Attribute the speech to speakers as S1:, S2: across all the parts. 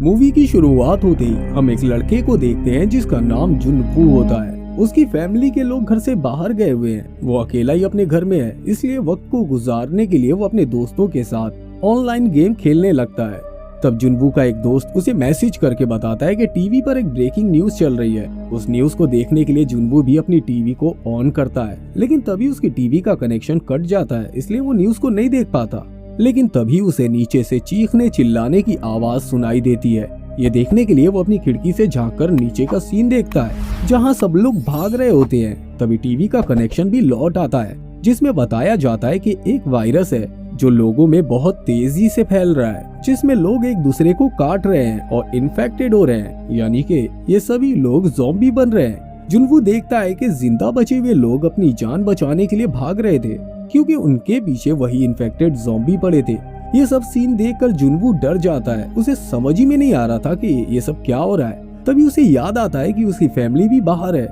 S1: Movie की शुरुआत होते ही हम एक लड़के को देखते हैं जिसका नाम जुनवू होता है। उसकी फैमिली के लोग घर से बाहर गए हुए हैं, वो अकेला ही अपने घर में है, इसलिए वक्त को गुजारने के लिए वो अपने दोस्तों के साथ ऑनलाइन गेम खेलने लगता है। तब जुनवू का एक दोस्त उसे मैसेज करके बताता है कि टीवी पर एक ब्रेकिंग न्यूज चल रही है। उस न्यूज को देखने के लिए जुनवू भी अपनी टीवी को ऑन करता है, लेकिन तभी उसकी टीवी का कनेक्शन कट जाता है, इसलिए वो न्यूज को नहीं देख पाता। लेकिन तभी उसे नीचे से चीखने चिल्लाने की आवाज सुनाई देती है। ये देखने के लिए वो अपनी खिड़की से झांककर नीचे का सीन देखता है, जहां सब लोग भाग रहे होते हैं। तभी टीवी का कनेक्शन भी लौट आता है, जिसमें बताया जाता है कि एक वायरस है जो लोगों में बहुत तेजी से फैल रहा है, जिसमें लोग एक दूसरे को काट रहे हैं और इन्फेक्टेड हो रहे हैं, यानी कि ये सभी लोग ज़ॉम्बी बन रहे हैं। जुनवू देखता है कि जिंदा बचे हुए लोग अपनी जान बचाने के लिए भाग रहे थे, क्योंकि उनके पीछे वही इन्फेक्टेड ज़ॉम्बी पड़े थे। ये सब सीन देखकर जुनवू डर जाता है। उसे समझ ही में नहीं आ रहा था कि ये सब क्या हो रहा है। तभी उसे याद आता है कि उसकी फैमिली भी बाहर है।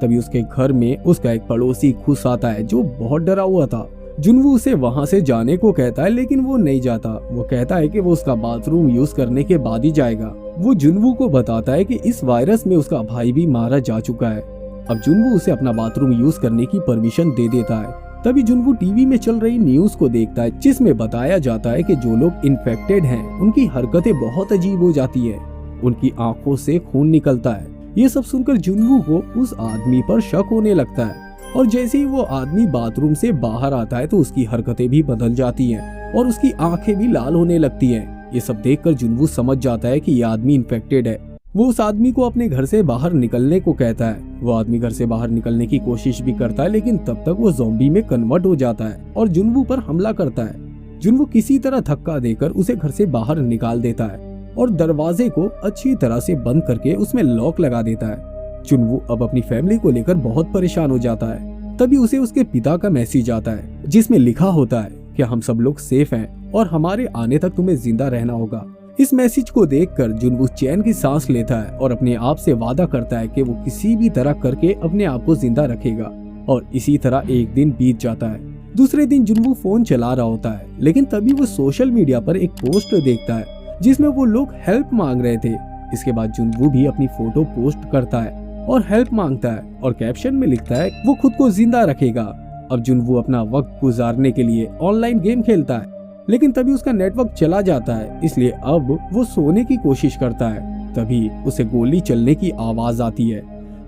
S1: तभी उसके घर में उसका एक पड़ोसी घुस आता है जो बहुत डरा हुआ था। जुनवू उसे वहां से जाने को कहता है, लेकिन वो नहीं जाता। वो कहता है कि वो उसका बाथरूम यूज करने के बाद ही जाएगा। वो जुनवू को बताता है कि इस वायरस में उसका भाई भी मारा जा चुका है। अब जुनवू उसे अपना बाथरूम यूज करने की परमिशन दे देता है। तभी जुनवू टीवी में चल रही न्यूज को देखता है, जिसमें बताया जाता है कि जो लोग इन्फेक्टेड हैं, उनकी हरकतें बहुत अजीब हो जाती है। उनकी आंखों से खून निकलता है। ये सब सुनकर जुनवू को उस आदमी पर शक होने लगता है, और जैसे ही वो आदमी बाथरूम से बाहर आता है तो उसकी हरकतें भी बदल जाती हैं और उसकी आंखें भी लाल होने लगती हैं। ये सब देखकर जुनवू समझ जाता है कि ये आदमी इन्फेक्टेड है। वो उस आदमी को अपने घर से बाहर निकलने को कहता है। वो आदमी घर से बाहर निकलने की कोशिश भी करता है, लेकिन तब तक वो ज़ॉम्बी में कन्वर्ट हो जाता है और जुनवू पर हमला करता है। जुनवू किसी तरह धक्का देकर उसे घर से बाहर निकाल देता है और दरवाजे को अच्छी तरह से बंद करके उसमें लॉक लगा देता है। जुनवू अब अपनी फैमिली को लेकर बहुत परेशान हो जाता है। तभी उसे उसके पिता का मैसेज आता है, जिसमें लिखा होता है कि हम सब लोग सेफ हैं और हमारे आने तक तुम्हें जिंदा रहना होगा। इस मैसेज को देखकर जुनवू चैन की सांस लेता है और अपने आप से वादा करता है कि वो किसी भी तरह करके अपने आप को जिंदा रखेगा। और इसी तरह एक दिन बीत जाता है। दूसरे दिन जुनवू फोन चला रहा होता है, लेकिन तभी वो सोशल मीडिया पर एक पोस्ट देखता है जिसमें वो लोग हेल्प मांग रहे थे। इसके बाद जुनवू भी अपनी फोटो पोस्ट करता है और हेल्प मांगता है और कैप्शन में लिखता है वो खुद को जिंदा रखेगा। अब जुनवू अपना वक्त गुजारने के लिए ऑनलाइन गेम खेलता है, लेकिन तभी उसका नेटवर्क चला जाता है, इसलिए अब वो सोने की कोशिश करता है। तभी उसे गोली चलने की आवाज आती है।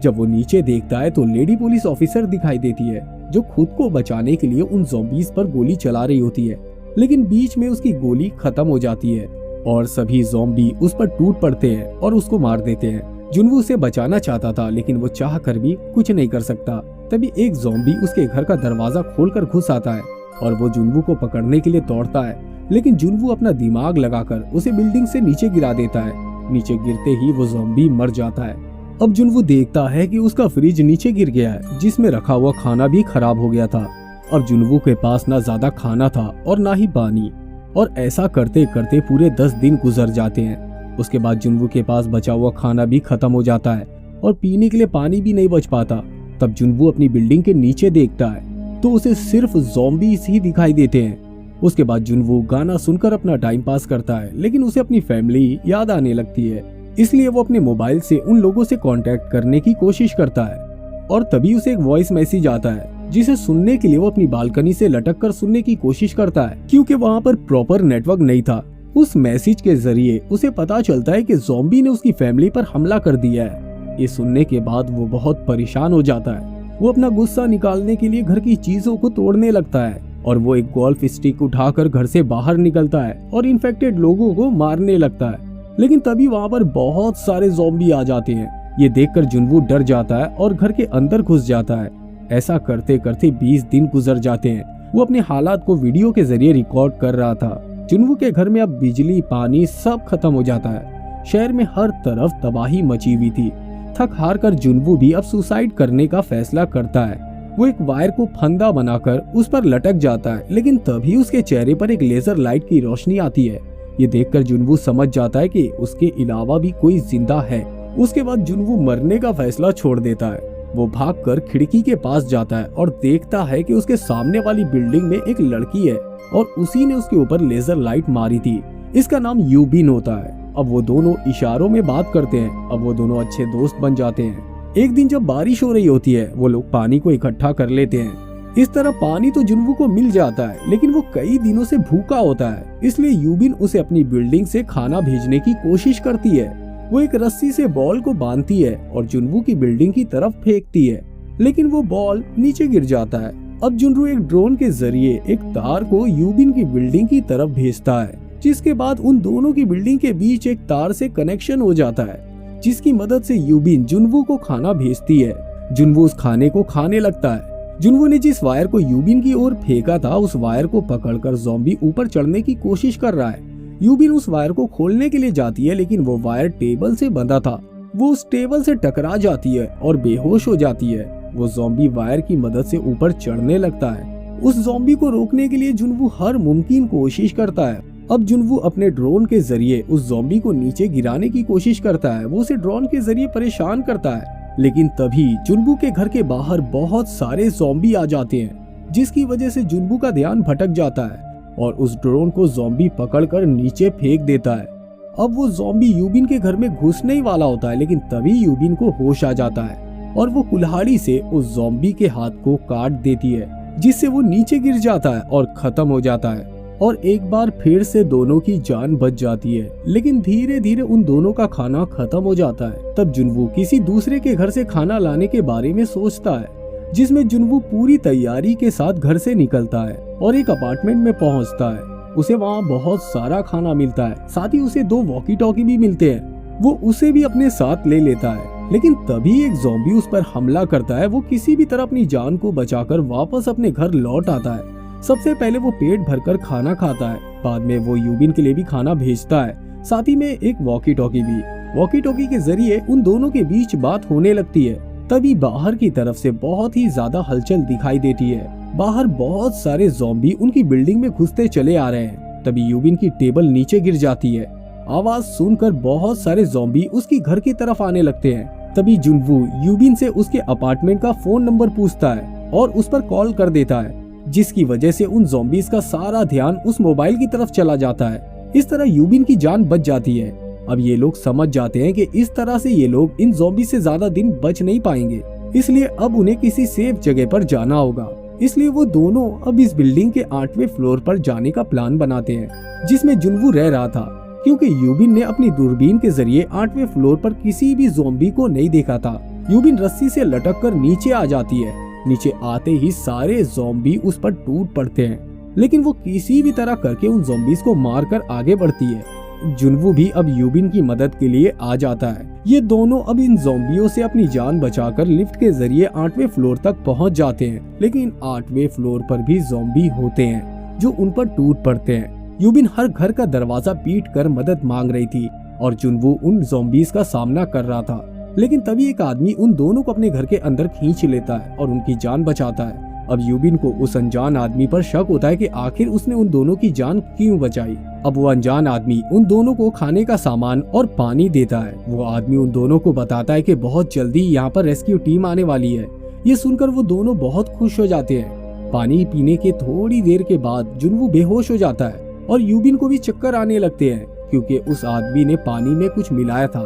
S1: जब वो नीचे देखता है तो लेडी पुलिस ऑफिसर दिखाई देती है, जो खुद को बचाने के लिए उन ज़ॉम्बीज़ पर गोली चला रही होती है, लेकिन बीच में उसकी गोली खत्म हो जाती है और सभी ज़ॉम्बी उस पर टूट पड़ते हैं और उसको मार देते हैं। जुनवू उसे बचाना चाहता था, लेकिन वो चाह कर भी कुछ नहीं कर सकता। तभी एक ज़ॉम्बी उसके घर का दरवाजा खोलकर घुस आता है और वो जुनवू को पकड़ने के लिए दौड़ता है, लेकिन जुनवू अपना दिमाग लगाकर उसे बिल्डिंग से नीचे गिरा देता है। नीचे गिरते ही वो ज़ॉम्बी मर जाता है। अब जुनवू देखता है कि उसका फ्रिज नीचे गिर गया है, जिसमें रखा हुआ खाना भी खराब हो गया था। अब जुनवू के पास ना ज्यादा खाना था और ना ही पानी, और ऐसा करते करते पूरे 10 दिन गुजर जाते हैं। उसके बाद जुनवू के पास बचा हुआ खाना भी खत्म हो जाता है और पीने के लिए पानी भी नहीं बच पाता। तब जुनवू अपनी बिल्डिंग के नीचे देखता है तो उसे सिर्फ ज़ॉम्बीज़ ही दिखाई देते हैं। उसके बाद जुनवू गाना सुनकर अपना टाइम पास करता है, लेकिन उसे अपनी फैमिली याद आने लगती है, इसलिए वो अपने मोबाइल से उन लोगों से कांटेक्ट करने की कोशिश करता है। और तभी उसे एक वॉइस मैसेज आता है, जिसे सुनने के लिए वो अपनी बालकनी से लटक कर सुनने की कोशिश करता है, क्योंकि वहाँ पर प्रॉपर नेटवर्क नहीं था। उस मैसेज के जरिए उसे पता चलता है कि ज़ॉम्बी ने उसकी फैमिली पर हमला कर दिया है। ये सुनने के बाद वो बहुत परेशान हो जाता है। वो अपना गुस्सा निकालने के लिए घर की चीजों को तोड़ने लगता है और वो एक गोल्फ स्टिक उठाकर घर से बाहर निकलता है और इन्फेक्टेड लोगों को मारने लगता है। लेकिन तभी वहाँ पर बहुत सारे ज़ॉम्बी आ जाते हैं। ये देखकर जुनवू डर जाता है और घर के अंदर घुस जाता है। ऐसा करते करते 20 दिन गुजर जाते हैं। वो अपने हालात को वीडियो के जरिए रिकॉर्ड कर रहा था। जुनवू के घर में अब बिजली पानी सब खत्म हो जाता है। शहर में हर तरफ तबाही मची हुई थी। थक हार कर जुनवू भी अब सुसाइड करने का फैसला करता है। वो एक वायर को फंदा बनाकर उस पर लटक जाता है, लेकिन तभी उसके चेहरे पर एक लेजर लाइट की रोशनी आती है। ये देखकर जुनवू समझ जाता है कि उसके अलावा भी कोई जिंदा है। उसके बाद जुनवू मरने का फैसला छोड़ देता है। वो भागकर खिड़की के पास जाता है और देखता है कि उसके सामने वाली बिल्डिंग में एक लड़की है और उसी ने उसके ऊपर लेजर लाइट मारी थी। इसका नाम यूबिन होता है। अब वो दोनों इशारों में बात करते हैं। अब वो दोनों अच्छे दोस्त बन जाते हैं। एक दिन जब बारिश हो रही होती है, वो लोग पानी को इकट्ठा कर लेते हैं। इस तरह पानी तो जुनवू को मिल जाता है, लेकिन वो कई दिनों से भूखा होता है। इसलिए यूबिन उसे अपनी बिल्डिंग से खाना भेजने की कोशिश करती है। वो एक रस्सी से बॉल को बांधती है और जुनवू की बिल्डिंग की तरफ फेंकती है, लेकिन वो बॉल नीचे गिर जाता है। अब जुनवू एक ड्रोन के जरिए एक तार को यूबिन की बिल्डिंग की तरफ भेजता है, जिसके बाद उन दोनों की बिल्डिंग के बीच एक तार से कनेक्शन हो जाता है, जिसकी मदद से यूबिन जुनवू को खाना भेजती है। जुनवू उस खाने को खाने लगता है। जुनवू ने जिस वायर को यूबिन की ओर फेंका था, उस वायर को पकड़कर ज़ॉम्बी ऊपर चढ़ने की कोशिश कर रहा है। यूबिन उस वायर को खोलने के लिए जाती है, लेकिन वो वायर टेबल से बंधा था। वो उस टेबल से टकरा जाती है और बेहोश हो जाती है। वो ज़ॉम्बी वायर की मदद से ऊपर चढ़ने लगता है। उस ज़ॉम्बी को रोकने के लिए जुनवू हर मुमकिन कोशिश करता है। अब जुनवू अपने ड्रोन के जरिए उस ज़ॉम्बी को नीचे गिराने की कोशिश करता है। वो उसे ड्रोन के जरिए परेशान करता है, लेकिन तभी जुनवू के घर के बाहर बहुत सारे ज़ॉम्बी आ जाते हैं, जिसकी वजह से जुनवू का ध्यान भटक जाता है और उस ड्रोन को ज़ॉम्बी पकड़कर नीचे फेंक देता है। अब वो ज़ॉम्बी यूबिन के घर में घुसने ही वाला होता है, लेकिन तभी यूबिन को होश आ जाता है और वो कुल्हाड़ी से उस ज़ॉम्बी के हाथ को काट देती है, जिससे वो नीचे गिर जाता है और खत्म हो जाता है। और एक बार फिर से दोनों की जान बच जाती है, लेकिन धीरे धीरे उन दोनों का खाना खत्म हो जाता है। तब जुनवू किसी दूसरे के घर से खाना लाने के बारे में सोचता है, जिसमें जुनवू पूरी तैयारी के साथ घर से निकलता है और एक अपार्टमेंट में पहुंचता है। उसे वहां बहुत सारा खाना मिलता है, साथ ही उसे 2 वॉकी टॉकी भी मिलते हैं। वो उसे भी अपने साथ ले लेता है, लेकिन तभी एक ज़ॉम्बी उस पर हमला करता है। वो किसी भी तरह अपनी जान को बचाकर वापस अपने घर लौट आता है। सबसे पहले वो पेट भरकर खाना खाता है, बाद में वो यूबिन के लिए भी खाना भेजता है, साथ ही में एक वॉकी टॉकी भी। वॉकी टॉकी के जरिए उन दोनों के बीच बात होने लगती है। तभी बाहर की तरफ से बहुत ही ज्यादा हलचल दिखाई देती है। बाहर बहुत सारे ज़ॉम्बी उनकी बिल्डिंग में घुसते चले आ रहे हैं। तभी यूबिन की टेबल नीचे गिर जाती है। आवाज सुनकर बहुत सारे ज़ॉम्बी उसकी घर की तरफ आने लगते हैं। तभी जुनवू यूबिन से उसके अपार्टमेंट का फोन नंबर पूछता है और उस पर कॉल कर देता है, जिसकी वजह से उन ज़ॉम्बीज का सारा ध्यान उस मोबाइल की तरफ चला जाता है। इस तरह यूबिन की जान बच जाती है। अब ये लोग समझ जाते हैं कि इस तरह से ये लोग इन ज़ॉम्बी से ज्यादा दिन बच नहीं पाएंगे, इसलिए अब उन्हें किसी सेफ जगह पर जाना होगा। इसलिए वो दोनों अब इस बिल्डिंग के 8वें फ्लोर पर जाने का प्लान बनाते हैं, जिसमें जुनवू रह रहा था, क्योंकि यूबिन ने अपनी दूरबीन के जरिए 8वें फ्लोर पर किसी भी ज़ॉम्बी को नहीं देखा था। यूबिन रस्सी से लटक कर नीचे आ जाती है। नीचे आते ही सारे ज़ॉम्बी उस पर टूट पड़ते हैं, लेकिन वो किसी भी तरह करके उन ज़ॉम्बीज को मारकर आगे बढ़ती है। जुनवू भी अब यूबिन की मदद के लिए आ जाता है। ये दोनों अब इन ज़ॉम्बियों से अपनी जान बचाकर लिफ्ट के जरिए 8वें फ्लोर तक पहुंच जाते हैं, लेकिन 8वें फ्लोर पर भी ज़ॉम्बी होते हैं जो उन पर टूट पड़ते हैं। यूबिन हर घर का दरवाजा पीट कर मदद मांग रही थी और जुनवू उन ज़ॉम्बीज का सामना कर रहा था, लेकिन तभी एक आदमी उन दोनों को अपने घर के अंदर खींच लेता है और उनकी जान बचाता है। अब यूबिन को उस अनजान आदमी पर शक होता है कि आखिर उसने उन दोनों की जान क्यों बचाई। अब वो अनजान आदमी उन दोनों को खाने का सामान और पानी देता है। वो आदमी उन दोनों को बताता है कि बहुत जल्दी यहाँ पर रेस्क्यू टीम आने वाली है। ये सुनकर वो दोनों बहुत खुश हो जाते हैं। पानी पीने के थोड़ी देर के बाद जुनवू बेहोश हो जाता है और यूबिन को भी चक्कर आने लगते हैं, क्योंकि उस आदमी ने पानी में कुछ मिलाया था।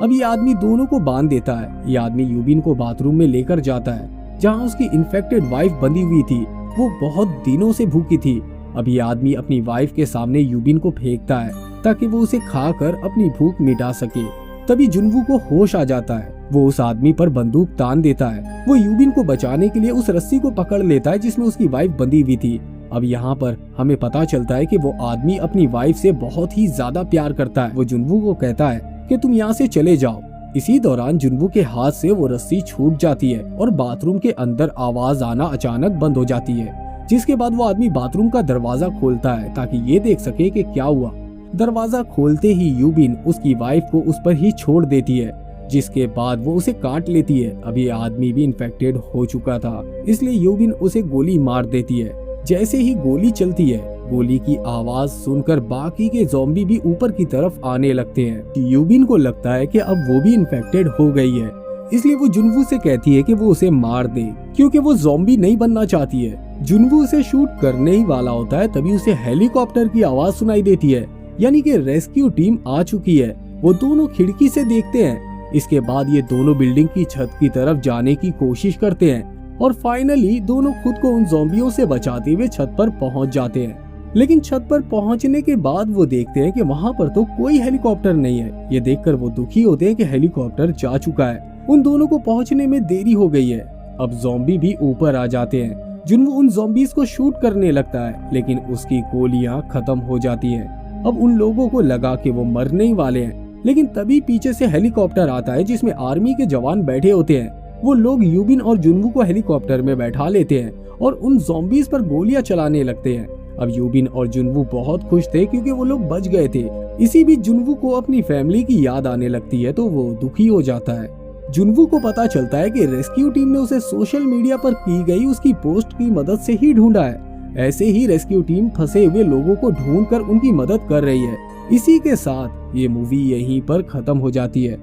S1: अब ये आदमी दोनों को बांध देता है। ये आदमी यूबिन को बाथरूम में लेकर जाता है, जहाँ उसकी इन्फेक्टेड वाइफ बंधी हुई थी। वो बहुत दिनों से भूखी थी। अब ये आदमी अपनी वाइफ के सामने यूबिन को फेंकता है ताकि वो उसे खाकर अपनी भूख मिटा सके। तभी जुनवू को होश आ जाता है। वो उस आदमी पर बंदूक तान देता है। वो यूबिन को बचाने के लिए उस रस्सी को पकड़ लेता है जिसमें उसकी वाइफ बंधी हुई थी। अब यहाँ पर हमें पता चलता है कि वो आदमी अपनी वाइफ से बहुत ही ज्यादा प्यार करता है। वो जुनवू को कहता है कि तुम यहाँ से चले जाओ। इसी दौरान जुनवू के हाथ से वो रस्सी छूट जाती है और बाथरूम के अंदर आवाज आना अचानक बंद हो जाती है, जिसके बाद वो आदमी बाथरूम का दरवाजा खोलता है ताकि ये देख सके कि क्या हुआ। दरवाजा खोलते ही यूबिन उसकी वाइफ को उस पर ही छोड़ देती है, जिसके बाद वो उसे काट लेती है। अब ये आदमी भी इन्फेक्टेड हो चुका था, इसलिए यूबिन उसे गोली मार देती है। जैसे ही गोली चलती है, गोली की आवाज सुनकर बाकी के ज़ॉम्बी भी ऊपर की तरफ आने लगते हैं। यूबिन को लगता है कि अब वो भी इन्फेक्टेड हो गई है, इसलिए वो जुनवू से कहती है कि वो उसे मार दे, क्योंकि वो ज़ॉम्बी नहीं बनना चाहती है। जुनवू उसे शूट करने ही वाला होता है, तभी उसे हेलीकॉप्टर की आवाज सुनाई देती है। यानी कि रेस्क्यू टीम आ चुकी है। वो दोनों खिड़की से देखते हैं। इसके बाद ये दोनों बिल्डिंग की छत की तरफ जाने की कोशिश करते हैं और फाइनली दोनों खुद को उन ज़ॉम्बियों से बचाते हुए छत पर पहुंच जाते हैं। लेकिन छत पर पहुंचने के बाद वो देखते हैं कि वहां पर तो कोई हेलीकॉप्टर नहीं है। ये देखकर वो दुखी होते हैं कि हेलीकॉप्टर जा चुका है। उन दोनों को पहुंचने में देरी हो गई है। अब ज़ॉम्बी भी ऊपर आ जाते हैं। जुन्वू उन ज़ॉम्बीज को शूट करने लगता है, लेकिन उसकी गोलियां खत्म हो जाती हैं। अब उन लोगों को लगा कि वो मरने ही वाले हैं, लेकिन तभी पीछे से हेलीकॉप्टर आता है जिसमें आर्मी के जवान बैठे होते हैं। वो लोग यूबिन और जुन्वू को हेलीकॉप्टर में बैठा लेते हैं और उन ज़ॉम्बीज पर गोलियां चलाने लगते हैं। अब यूबिन और जुन्वू बहुत खुश थे क्योंकि वो लोग बच गए थे। इसी बीच जुन्वू को अपनी फैमिली की याद आने लगती है तो वो दुखी हो जाता है। जुन्वू को पता चलता है कि रेस्क्यू टीम ने उसे सोशल मीडिया पर की गई उसकी पोस्ट की मदद से ही ढूंढा है। ऐसे ही रेस्क्यू टीम फंसे हुए लोगों को ढूंढकर उनकी मदद कर रही है। इसी के साथ ये मूवी यहीं पर खत्म हो जाती है।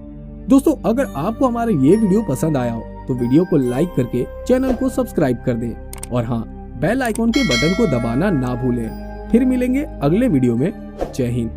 S1: दोस्तों, अगर आपको हमारा ये वीडियो पसंद आया हो तो वीडियो को लाइक करके चैनल को सब्सक्राइब कर दें और हाँ, बेल आइकॉन के बटन को दबाना ना भूलें। फिर मिलेंगे अगले वीडियो में। जय हिंद।